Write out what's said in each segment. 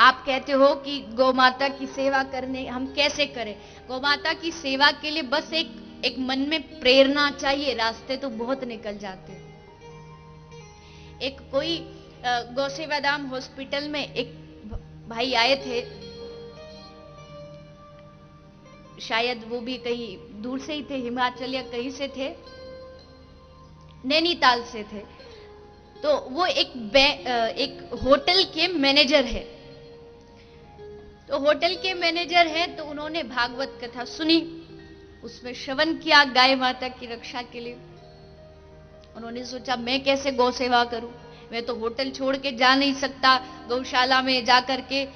आप कहते हो कि गौ माता की सेवा करने हम कैसे करें? गौ माता की सेवा के लिए बस एक मन में प्रेरणा चाहिए, रास्ते तो बहुत निकल जाते हैं। एक कोई गौ सेवा धाम हॉस्पिटल में एक भाई आए थे, शायद वो भी कहीं दूर से ही थे, हिमाचल या कहीं से थे, नैनीताल से थे। तो वो एक होटल के मैनेजर है। तो होटल के मैनेजर हैं, तो उन्होंने भागवत कथा सुनी, उसमें श्रवण किया गाय माता की रक्षा के लिए। उन्होंने सोचा मैं कैसे गौ सेवा करूं, मैं तो होटल छोड़ के जा नहीं सकता, गौशाला में जाकर के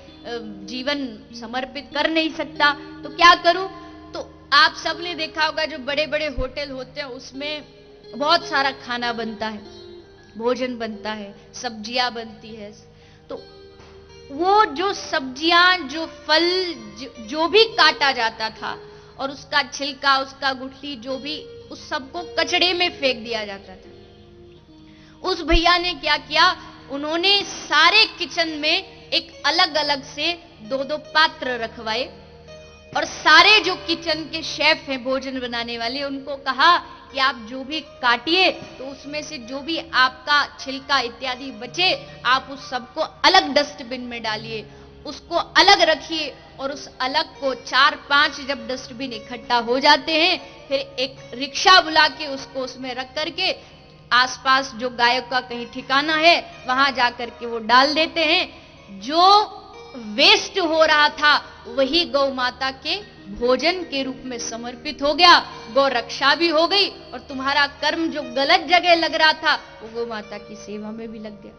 जीवन समर्पित कर नहीं सकता, तो क्या करूं? तो आप सबने देखा होगा जो बड़े बड़े होटल होते हैं उसमें बहुत सारा खाना बनता है, भोजन बनता है, सब्जियां बनती है। तो वो जो सब्जियां, जो फल, जो भी काटा जाता था और उसका छिलका, उसका गुठली, जो भी, उस सबको कचड़े में फेंक दिया जाता था। उस भैया ने क्या किया, उन्होंने सारे किचन में एक अलग अलग से 2-2 पात्र रखवाए और सारे जो किचन के शेफ हैं, भोजन बनाने वाले, उनको कहा कि आप जो भी काटिए तो उसमें से जो भी आपका छिलका इत्यादि बचे, आप उस सबको अलग डस्टबिन में डालिए, उसको अलग रखिए और उस अलग को 4-5 जब डस्टबिन इकट्ठा हो जाते हैं, फिर एक रिक्शा बुला के उसको उसमें रख करके आसपास जो गायों का कहीं ठिकाना है वहां जाकर के वो डाल देते हैं। जो वेस्ट हो रहा था वही गौ माता के भोजन के रूप में समर्पित हो गया, गौ रक्षा भी हो गई और तुम्हारा कर्म जो गलत जगह लग रहा था वो गौ माता की सेवा में भी लग गया।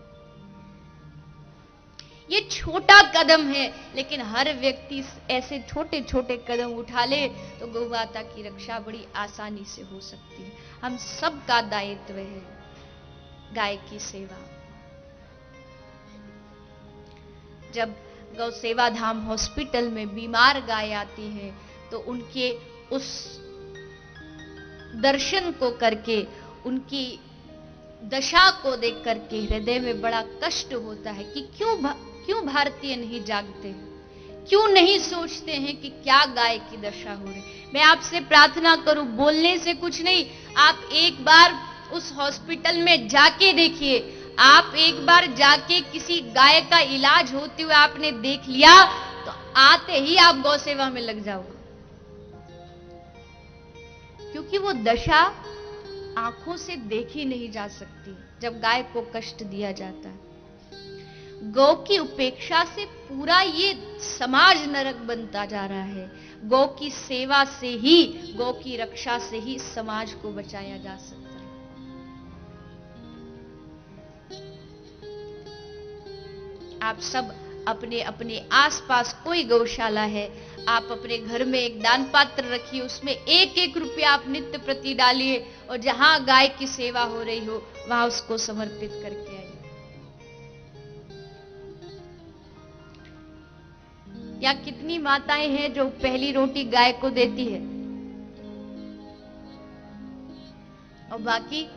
ये छोटा कदम है, लेकिन हर व्यक्ति ऐसे छोटे छोटे कदम उठा ले तो गौ माता की रक्षा बड़ी आसानी से हो सकती है। हम सबका दायित्व है गाय की सेवा। जब गौ सेवा धाम हॉस्पिटल में बीमार गाय आती है तो उनके उस दर्शन को करके, उनकी दशा को देख करके हृदय में बड़ा कष्ट होता है कि क्यों भारतीय नहीं जागते हैं, क्यों नहीं सोचते हैं कि क्या गाय की दशा हो रही। मैं आपसे प्रार्थना करूं, बोलने से कुछ नहीं, आप एक बार उस हॉस्पिटल में जाके देखिए, आप एक बार जाके किसी गाय का इलाज होते हुए आपने देख लिया तो आते ही आप गौ सेवा में लग जाओगे, क्योंकि वो दशा आंखों से देखी नहीं जा सकती जब गाय को कष्ट दिया जाता है। गौ की उपेक्षा से पूरा ये समाज नरक बनता जा रहा है। गौ की सेवा से ही, गौ की रक्षा से ही समाज को बचाया जा सकता है। आप सब अपने अपने आसपास कोई गौशाला है, आप अपने घर में एक दान पात्र रखिए, उसमें 1-1 रुपया आप नित्य प्रति डालिए और जहां गाय की सेवा हो रही हो वहां उसको समर्पित करके आइए। या कितनी माताएं हैं जो पहली रोटी गाय को देती है और बाकी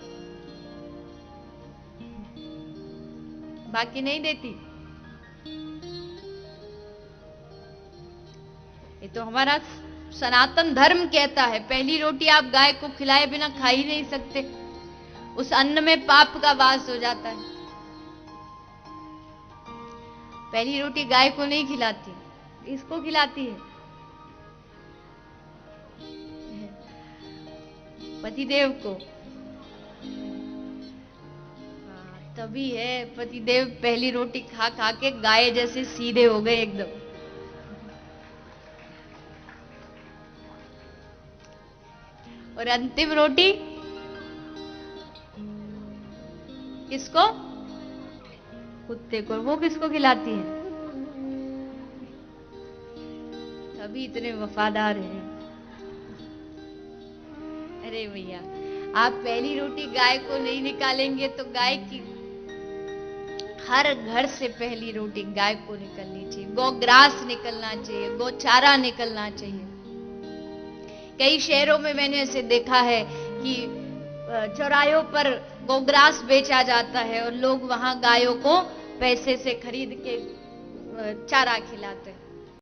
नहीं देती। ये तो हमारा सनातन धर्म कहता है, पहली रोटी आप गाय को खिलाए बिना खा ही नहीं सकते, उस अन्न में पाप का वास हो जाता है। पहली रोटी गाय को नहीं खिलाती, इसको खिलाती है, पतिदेव को। तभी है पतिदेव पहली रोटी खा खा के गाय जैसे सीधे हो गए एकदम। और अंतिम रोटी किसको? कुत्ते को। वो किसको खिलाती है? तभी इतने वफादार हैं। अरे भैया, आप पहली रोटी गाय को नहीं निकालेंगे तो गाय की हर घर से पहली रोटी गाय को निकलनी चाहिए, गौग्रास निकलना चाहिए, गौचारा निकलना चाहिए। कई शहरों में मैंने ऐसे देखा है कि चौराहों पर गौग्रास बेचा जाता है और लोग वहां गायों को पैसे से खरीद के चारा खिलाते हैं।